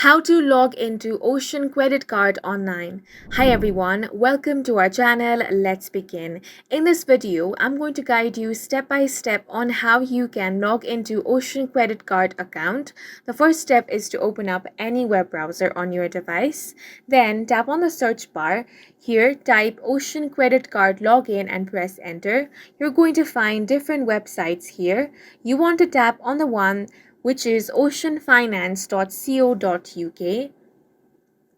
How to log into Ocean Credit Card online. Hi everyone, welcome to our channel. Let's begin. In this video, I'm going to guide you step by step on how you can log into Ocean Credit Card account. The first step is to open up any web browser on your device. Then tap on the search bar. Here, type Ocean Credit Card Login and press enter. You're going to find different websites here. You want to tap on the one which is oceanfinance.co.uk.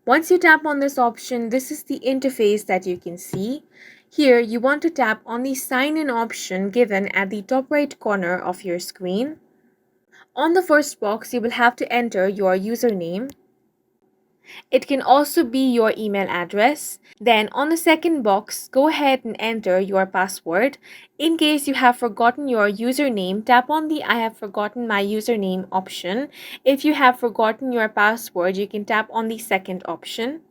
Once you tap on this option, this is the interface that you can see. Here, you want to tap on the sign in option given at the top right corner of your screen. On the first box, you will have to enter your username. It can also be your email address. Then on the second box, go ahead and enter your password. In case you have forgotten your username, tap on the I have forgotten my username option. If you have forgotten your password, you can tap on the second option.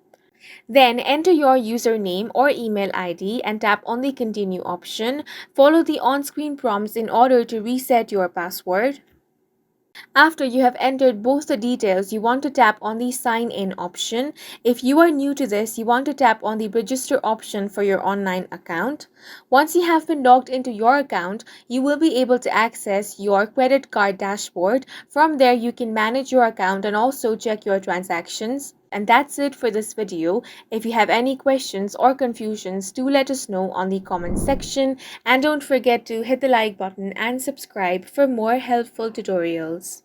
Then enter your username or email ID and tap on the continue option. Follow the on-screen prompts in order to reset your password. After you have entered both the details, you want to tap on the sign in option. If you are new to this, you want to tap on the register option for your online account. Once you have been logged into your account, you will be able to access your credit card dashboard. From there, you can manage your account and also check your transactions. And that's it for this video. If you have any questions or confusions, do let us know on the comment section. And don't forget to hit the like button and subscribe for more helpful tutorials.